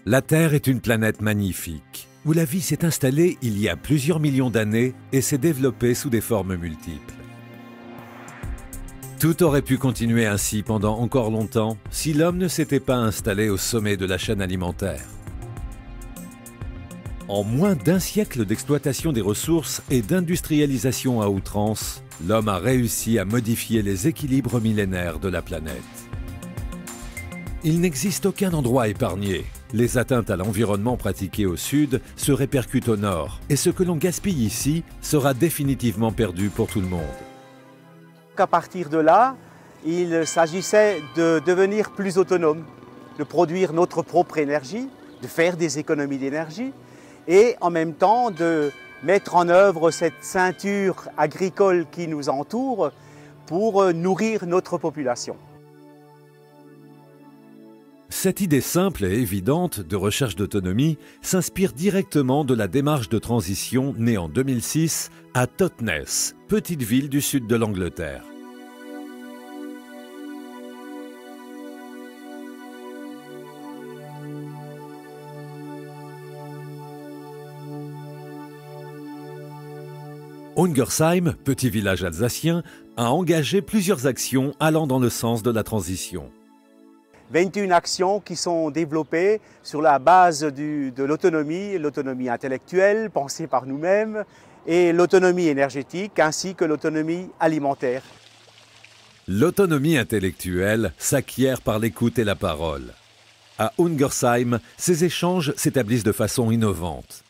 La Terre est une planète magnifique, où la vie s'est installée il y a plusieurs millions d'années et s'est développée sous des formes multiples. Tout aurait pu continuer ainsi pendant encore longtemps si l'homme ne s'était pas installé au sommet de la chaîne alimentaire. En moins d'un siècle d'exploitation des ressources et d'industrialisation à outrance, l'homme a réussi à modifier les équilibres millénaires de la planète. Il n'existe aucun endroit épargné. Les atteintes à l'environnement pratiquées au sud se répercutent au nord, et ce que l'on gaspille ici sera définitivement perdu pour tout le monde. À partir de là, il s'agissait de devenir plus autonome, de produire notre propre énergie, de faire des économies d'énergie et en même temps de mettre en œuvre cette ceinture agricole qui nous entoure pour nourrir notre population. Cette idée simple et évidente de recherche d'autonomie s'inspire directement de la démarche de transition née en 2006 à Totnes, petite ville du sud de l'Angleterre. Ungersheim, petit village alsacien, a engagé plusieurs actions allant dans le sens de la transition. 21 actions qui sont développées sur la base de l'autonomie intellectuelle pensée par nous-mêmes et l'autonomie énergétique ainsi que l'autonomie alimentaire. L'autonomie intellectuelle s'acquiert par l'écoute et la parole. À Ungersheim, ces échanges s'établissent de façon innovante.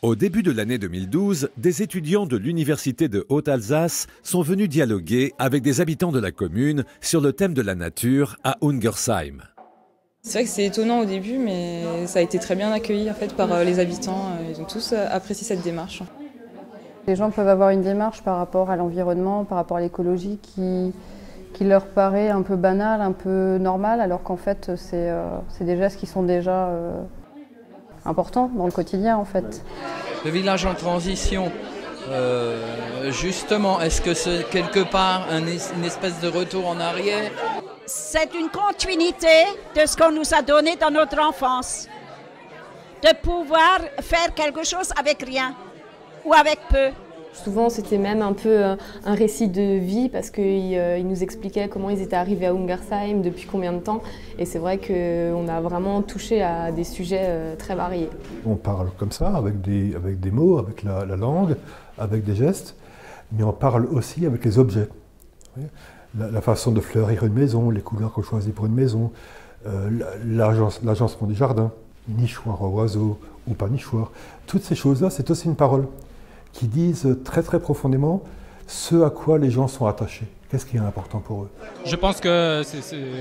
Au début de l'année 2012, des étudiants de l'Université de Haute-Alsace sont venus dialoguer avec des habitants de la commune sur le thème de la nature à Ungersheim. C'est vrai que c'est étonnant au début, mais ça a été très bien accueilli en fait, par les habitants. Ils ont tous apprécié cette démarche. Les gens peuvent avoir une démarche par rapport à l'environnement, par rapport à l'écologie qui leur paraît un peu banale, un peu normale, alors qu'en fait c'est des gestes qui sont déjà important dans le quotidien en fait. Le village en transition, justement, est-ce que c'est quelque part une espèce de retour en arrière? C'est une continuité de ce qu'on nous a donné dans notre enfance. De pouvoir faire quelque chose avec rien ou avec peu. Souvent, c'était même un peu un récit de vie parce qu'ils nous expliquaient comment ils étaient arrivés à Ungersheim, depuis combien de temps. Et c'est vrai qu'on a vraiment touché à des sujets très variés. On parle comme ça, avec des mots, avec la langue, avec des gestes, mais on parle aussi avec les objets. La façon de fleurir une maison, les couleurs qu'on choisit pour une maison, l'agencement des jardins, nichoir aux oiseaux ou pas nichoir. Toutes ces choses-là, c'est aussi une parole qui disent très très profondément ce à quoi les gens sont attachés. Qu'est-ce qui est important pour eux? Je pense que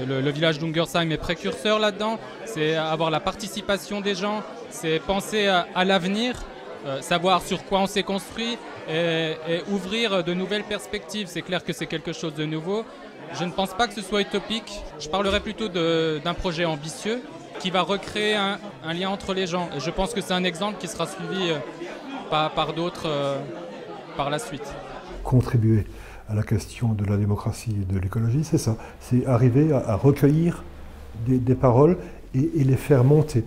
le village d'Ungersheim est précurseur là-dedans. C'est avoir la participation des gens, c'est penser à l'avenir, savoir sur quoi on s'est construit et ouvrir de nouvelles perspectives. C'est clair que c'est quelque chose de nouveau. Je ne pense pas que ce soit utopique. Je parlerai plutôt d'un projet ambitieux qui va recréer un lien entre les gens. Et je pense que c'est un exemple qui sera suivi par d'autres par la suite. Contribuer à la question de la démocratie et de l'écologie, c'est ça. C'est arriver à recueillir des paroles et les faire monter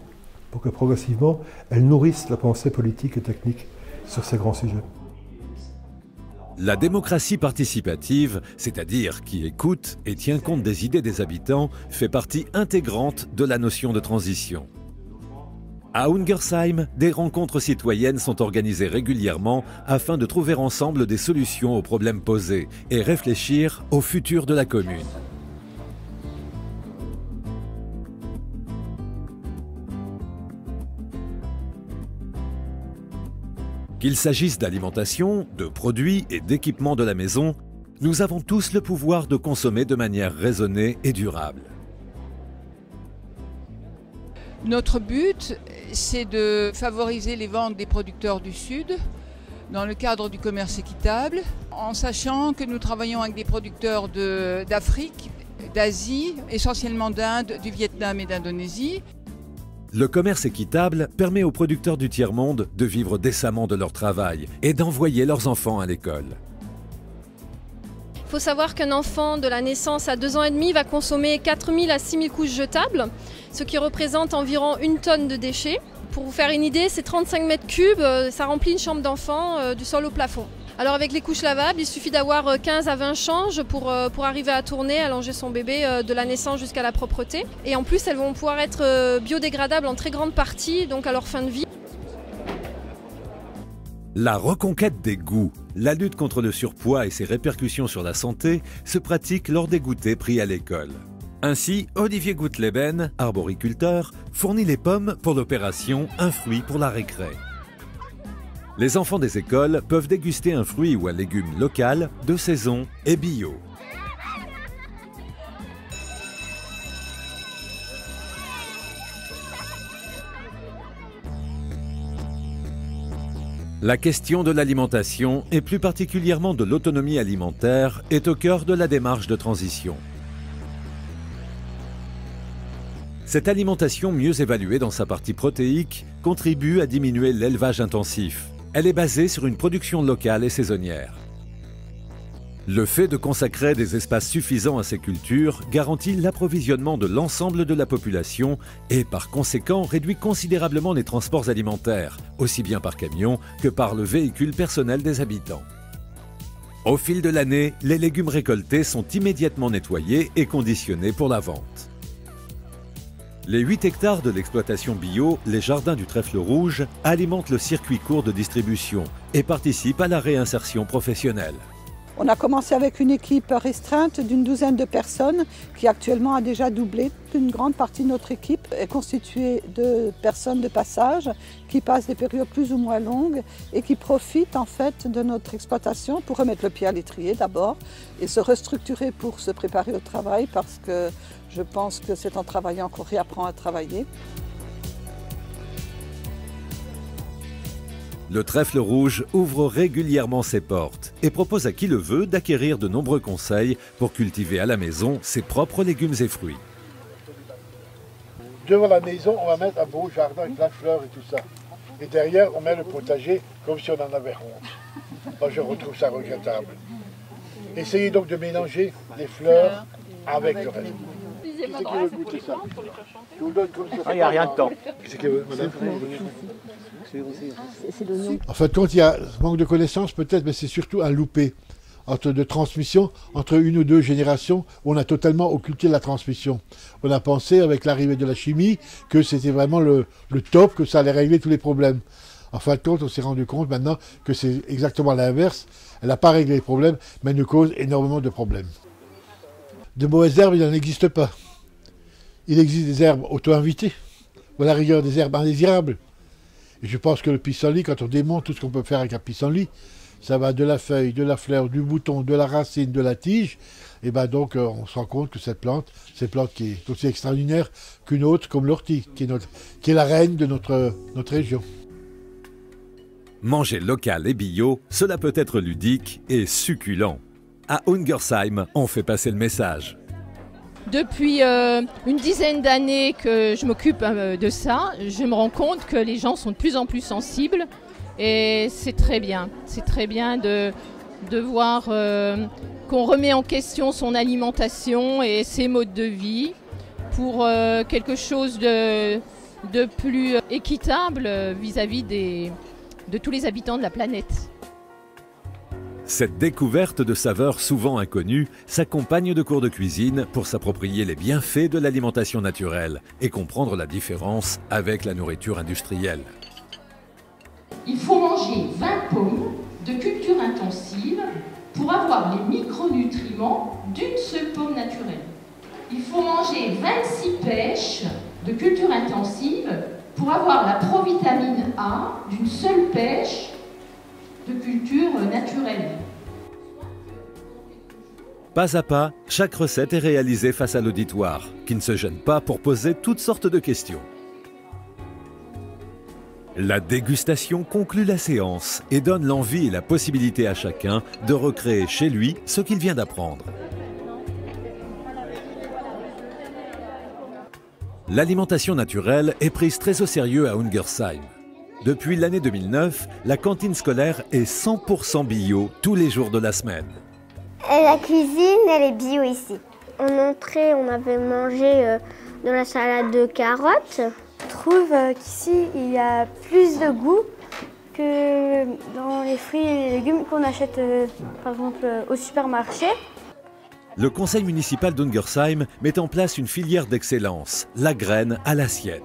pour que progressivement elles nourrissent la pensée politique et technique sur ces grands sujets. La démocratie participative, c'est-à-dire qui écoute et tient compte des idées des habitants, fait partie intégrante de la notion de transition. À Ungersheim, des rencontres citoyennes sont organisées régulièrement afin de trouver ensemble des solutions aux problèmes posés et réfléchir au futur de la commune. Qu'il s'agisse d'alimentation, de produits et d'équipements de la maison, nous avons tous le pouvoir de consommer de manière raisonnée et durable. Notre but, c'est de favoriser les ventes des producteurs du Sud dans le cadre du commerce équitable, en sachant que nous travaillons avec des producteurs d'Afrique, d'Asie, essentiellement d'Inde, du Vietnam et d'Indonésie. Le commerce équitable permet aux producteurs du tiers-monde de vivre décemment de leur travail et d'envoyer leurs enfants à l'école. faut savoir qu'un enfant de la naissance à 2 ans et demi va consommer 4000 à 6000 couches jetables, ce qui représente environ 1 tonne de déchets. Pour vous faire une idée, c'est 35 mètres cubes, ça remplit une chambre d'enfant du sol au plafond. Alors avec les couches lavables, il suffit d'avoir 15 à 20 changes pour arriver à tourner, à longer son bébé de la naissance jusqu'à la propreté. Et en plus, elles vont pouvoir être biodégradables en très grande partie, donc à leur fin de vie. La reconquête des goûts, la lutte contre le surpoids et ses répercussions sur la santé se pratique lors des goûters pris à l'école. Ainsi, Olivier Goutleben, arboriculteur, fournit les pommes pour l'opération Un fruit pour la récré. Les enfants des écoles peuvent déguster un fruit ou un légume local, de saison et bio. La question de l'alimentation, et plus particulièrement de l'autonomie alimentaire, est au cœur de la démarche de transition. Cette alimentation mieux évaluée dans sa partie protéique contribue à diminuer l'élevage intensif. Elle est basée sur une production locale et saisonnière. Le fait de consacrer des espaces suffisants à ces cultures garantit l'approvisionnement de l'ensemble de la population et par conséquent réduit considérablement les transports alimentaires, aussi bien par camion que par le véhicule personnel des habitants. Au fil de l'année, les légumes récoltés sont immédiatement nettoyés et conditionnés pour la vente. Les 8 hectares de l'exploitation bio, les Jardins du Trèfle Rouge, alimentent le circuit court de distribution et participent à la réinsertion professionnelle. On a commencé avec une équipe restreinte d'une douzaine de personnes qui actuellement a déjà doublé. Une grande partie de notre équipe est constituée de personnes de passage qui passent des périodes plus ou moins longues et qui profitent en fait de notre exploitation pour remettre le pied à l'étrier d'abord et se restructurer pour se préparer au travail parce que je pense que c'est en travaillant qu'on réapprend à travailler. Le Trèfle Rouge ouvre régulièrement ses portes et propose à qui le veut d'acquérir de nombreux conseils pour cultiver à la maison ses propres légumes et fruits. Devant la maison, on va mettre un beau jardin avec plein de fleurs et tout ça. Et derrière, on met le potager comme si on en avait honte. Moi, je retrouve ça regrettable. Essayez donc de mélanger les fleurs avec le reste. Qui c'est qui veut goûter ça? Je vous donne comme ça. Il n'y a rien de temps. Qui c'est qui veut, madame? En fait, quand il y a manque de connaissances, peut-être, mais c'est surtout un loupé de transmission entre une ou deux générations où on a totalement occulté la transmission. On a pensé, avec l'arrivée de la chimie, que c'était vraiment le top, que ça allait régler tous les problèmes. En fin de compte, on s'est rendu compte maintenant que c'est exactement l'inverse. Elle n'a pas réglé les problèmes, mais elle nous cause énormément de problèmes. De mauvaises herbes, il n'en existe pas. Il existe des herbes auto-invitées, ou à la rigueur des herbes indésirables. Et je pense que le pissenlit, quand on démonte tout ce qu'on peut faire avec un pissenlit, ça va de la feuille, de la fleur, du bouton, de la racine, de la tige. Et bien donc on se rend compte que cette plante qui est aussi extraordinaire qu'une autre comme l'ortie, qui est la reine de notre région. Manger local et bio, cela peut être ludique et succulent. À Ungersheim, on fait passer le message. Depuis une dizaine d'années que je m'occupe de ça, je me rends compte que les gens sont de plus en plus sensibles et c'est très bien. C'est très bien de voir qu'on remet en question son alimentation et ses modes de vie pour quelque chose de plus équitable vis-à-vis de tous les habitants de la planète. Cette découverte de saveurs souvent inconnues s'accompagne de cours de cuisine pour s'approprier les bienfaits de l'alimentation naturelle et comprendre la différence avec la nourriture industrielle. Il faut manger 20 pommes de culture intensive pour avoir les micronutriments d'une seule pomme naturelle. Il faut manger 26 pêches de culture intensive pour avoir la provitamine A d'une seule pêche de culture naturelle. Pas à pas, chaque recette est réalisée face à l'auditoire, qui ne se gêne pas pour poser toutes sortes de questions. La dégustation conclut la séance et donne l'envie et la possibilité à chacun de recréer chez lui ce qu'il vient d'apprendre. L'alimentation naturelle est prise très au sérieux à Ungersheim. Depuis l'année 2009, la cantine scolaire est 100% bio tous les jours de la semaine. La cuisine, elle est bio ici. En entrée, on avait mangé de la salade de carottes. Je trouve qu'ici, il y a plus de goût que dans les fruits et les légumes qu'on achète par exemple au supermarché. Le conseil municipal d'Ungersheim met en place une filière d'excellence, la graine à l'assiette.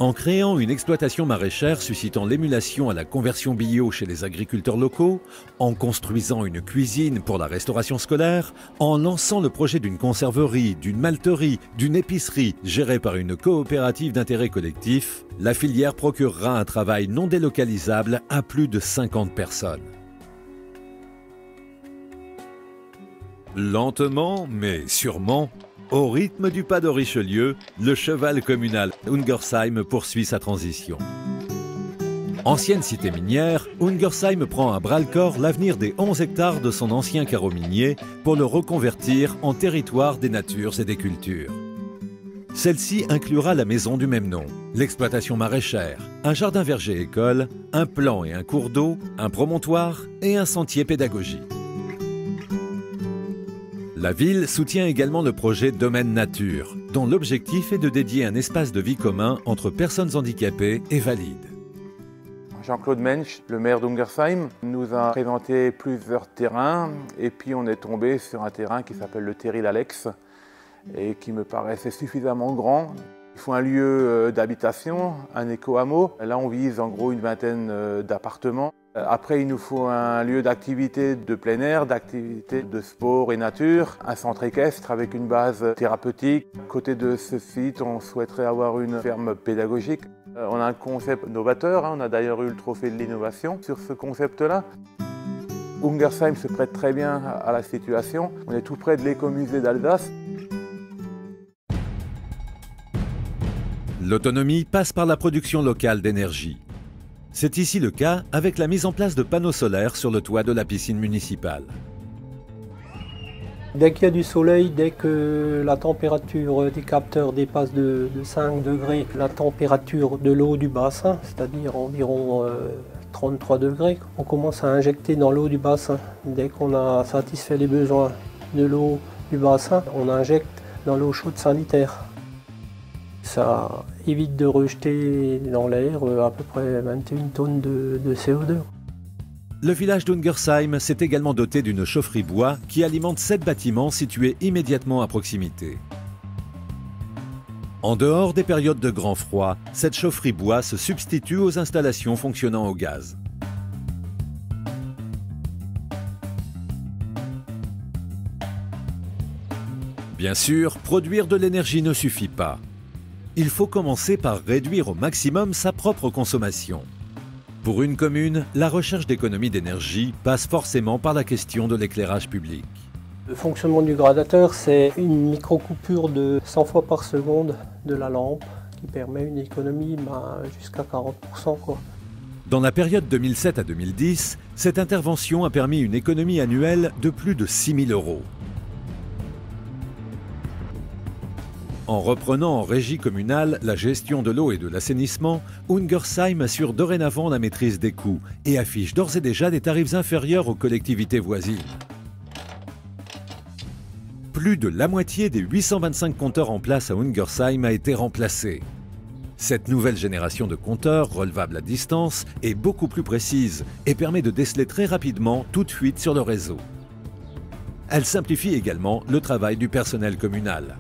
En créant une exploitation maraîchère suscitant l'émulation à la conversion bio chez les agriculteurs locaux, en construisant une cuisine pour la restauration scolaire, en lançant le projet d'une conserverie, d'une malterie, d'une épicerie gérée par une coopérative d'intérêt collectif, la filière procurera un travail non délocalisable à plus de 50 personnes. Lentement, mais sûrement, au rythme du pas de Richelieu, le cheval communal Ungersheim poursuit sa transition. Ancienne cité minière, Ungersheim prend à bras-le-corps l'avenir des 11 hectares de son ancien carreau minier pour le reconvertir en territoire des natures et des cultures. Celle-ci inclura la maison du même nom, l'exploitation maraîchère, un jardin verger-école, un plan et un cours d'eau, un promontoire et un sentier pédagogique. La ville soutient également le projet Domaine Nature, dont l'objectif est de dédier un espace de vie commun entre personnes handicapées et valides. Jean-Claude Mensch, le maire d'Ungersheim, nous a présenté plusieurs terrains et puis on est tombé sur un terrain qui s'appelle le Terril Alex et qui me paraissait suffisamment grand. Il faut un lieu d'habitation, un éco-hameau. Là, on vise en gros une vingtaine d'appartements. Après, il nous faut un lieu d'activité de plein air, d'activité de sport et nature, un centre équestre avec une base thérapeutique. À côté de ce site, on souhaiterait avoir une ferme pédagogique. On a un concept novateur, on a d'ailleurs eu le trophée de l'innovation sur ce concept-là. Ungersheim se prête très bien à la situation. On est tout près de l'écomusée d'Alsace. L'autonomie passe par la production locale d'énergie. C'est ici le cas avec la mise en place de panneaux solaires sur le toit de la piscine municipale. Dès qu'il y a du soleil, dès que la température des capteurs dépasse de 5 degrés, la température de l'eau du bassin, c'est-à-dire environ 33 degrés, on commence à injecter dans l'eau du bassin. Dès qu'on a satisfait les besoins de l'eau du bassin, on injecte dans l'eau chaude sanitaire. Ça évite de rejeter dans l'air à peu près 21 tonnes de CO2. Le village d'Ungersheim s'est également doté d'une chaufferie bois qui alimente 7 bâtiments situés immédiatement à proximité. En dehors des périodes de grand froid, cette chaufferie bois se substitue aux installations fonctionnant au gaz. Bien sûr, produire de l'énergie ne suffit pas. Il faut commencer par réduire au maximum sa propre consommation. Pour une commune, la recherche d'économie d'énergie passe forcément par la question de l'éclairage public. Le fonctionnement du gradateur, c'est une micro-coupure de 100 fois par seconde de la lampe qui permet une économie jusqu'à 40%. Dans la période 2007 à 2010, cette intervention a permis une économie annuelle de plus de 6 000 €. En reprenant en régie communale la gestion de l'eau et de l'assainissement, Ungersheim assure dorénavant la maîtrise des coûts et affiche d'ores et déjà des tarifs inférieurs aux collectivités voisines. Plus de la moitié des 825 compteurs en place à Ungersheim a été remplacée. Cette nouvelle génération de compteurs, relevables à distance, est beaucoup plus précise et permet de déceler très rapidement toute fuite sur le réseau. Elle simplifie également le travail du personnel communal.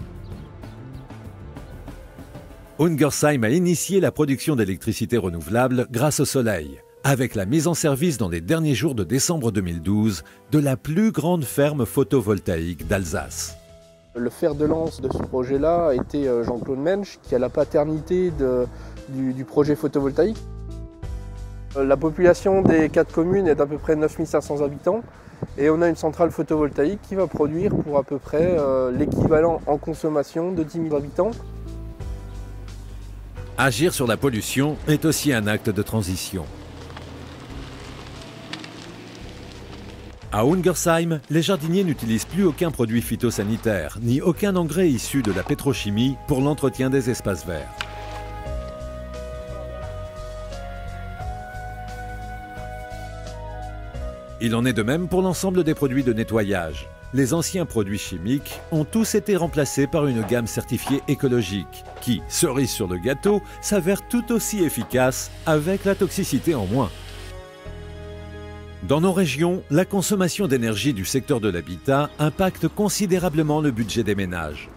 Ungersheim a initié la production d'électricité renouvelable grâce au soleil, avec la mise en service dans les derniers jours de décembre 2012 de la plus grande ferme photovoltaïque d'Alsace. Le fer de lance de ce projet-là a été Jean-Claude Mensch, qui a la paternité du projet photovoltaïque. La population des 4 communes est d'à peu près 9 500 habitants et on a une centrale photovoltaïque qui va produire pour à peu près l'équivalent en consommation de 10 000 habitants. Agir sur la pollution est aussi un acte de transition. À Ungersheim, les jardiniers n'utilisent plus aucun produit phytosanitaire, ni aucun engrais issu de la pétrochimie pour l'entretien des espaces verts. Il en est de même pour l'ensemble des produits de nettoyage. Les anciens produits chimiques ont tous été remplacés par une gamme certifiée écologique qui, cerise sur le gâteau, s'avère tout aussi efficace avec la toxicité en moins. Dans nos régions, la consommation d'énergie du secteur de l'habitat impacte considérablement le budget des ménages.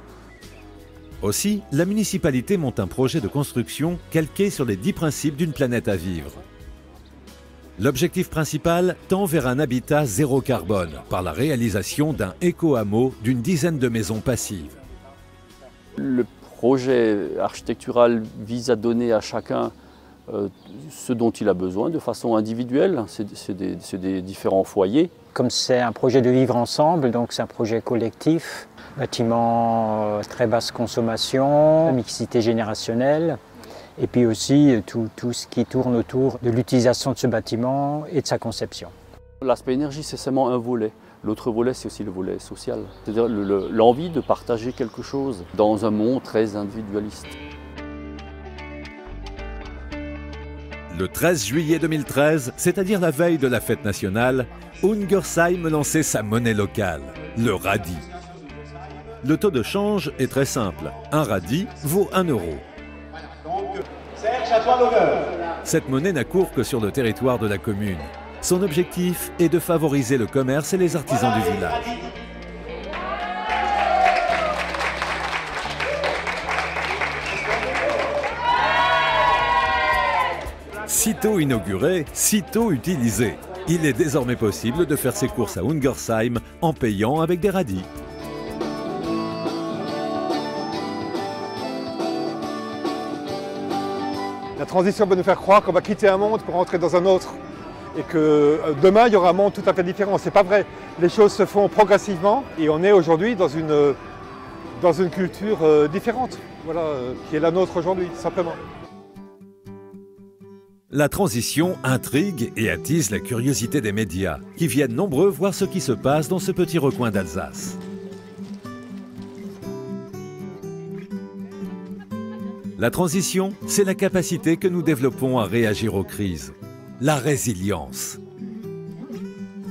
Aussi, la municipalité monte un projet de construction calqué sur les 10 principes d'une planète à vivre. L'objectif principal tend vers un habitat zéro carbone par la réalisation d'un éco-hameau d'une dizaine de maisons passives. Le projet architectural vise à donner à chacun ce dont il a besoin de façon individuelle. C'est des différents foyers. Comme c'est un projet de vivre ensemble, donc c'est un projet collectif, bâtiment très basse consommation, mixité générationnelle, et puis aussi tout ce qui tourne autour de l'utilisation de ce bâtiment et de sa conception. L'aspect énergie, c'est seulement un volet. L'autre volet, c'est aussi le volet social. C'est-à-dire l'envie de partager quelque chose dans un monde très individualiste. Le 13 juillet 2013, c'est-à-dire la veille de la fête nationale, Ungersheim lançait sa monnaie locale, le radis. Le taux de change est très simple. Un radis vaut 1 €. Cette monnaie n'a cours que sur le territoire de la commune. Son objectif est de favoriser le commerce et les artisans du village. Sitôt inauguré, sitôt utilisé. Il est désormais possible de faire ses courses à Ungersheim en payant avec des radis. La transition va nous faire croire qu'on va quitter un monde pour entrer dans un autre et que demain il y aura un monde tout à fait différent. C'est pas vrai. Les choses se font progressivement et on est aujourd'hui dans une culture différente, voilà, qui est la nôtre aujourd'hui, simplement. La transition intrigue et attise la curiosité des médias, qui viennent nombreux voir ce qui se passe dans ce petit recoin d'Alsace. La transition, c'est la capacité que nous développons à réagir aux crises. La résilience.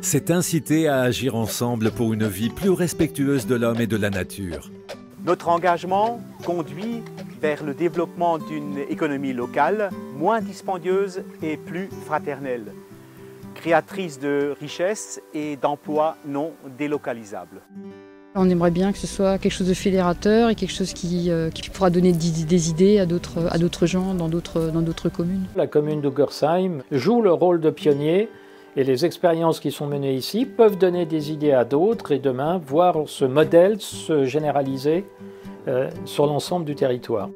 C'est inciter à agir ensemble pour une vie plus respectueuse de l'homme et de la nature. Notre engagement conduit vers le développement d'une économie locale moins dispendieuse et plus fraternelle, créatrice de richesses et d'emplois non délocalisables. On aimerait bien que ce soit quelque chose de fédérateur et quelque chose qui pourra donner des idées à d'autres gens dans d'autres communes. La commune d'Ungersheim joue le rôle de pionnier et les expériences qui sont menées ici peuvent donner des idées à d'autres et demain voir ce modèle se généraliser sur l'ensemble du territoire.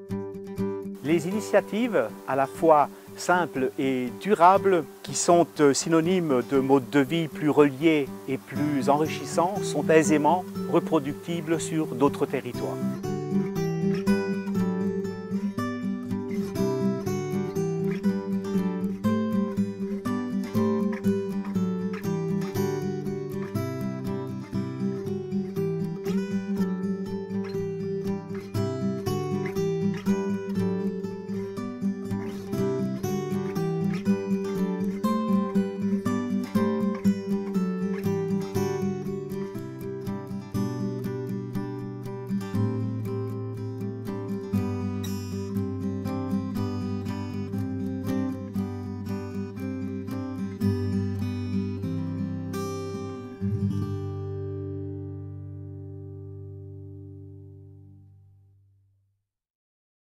Les initiatives à la fois simples et durables, qui sont synonymes de modes de vie plus reliés et plus enrichissants, sont aisément reproductibles sur d'autres territoires.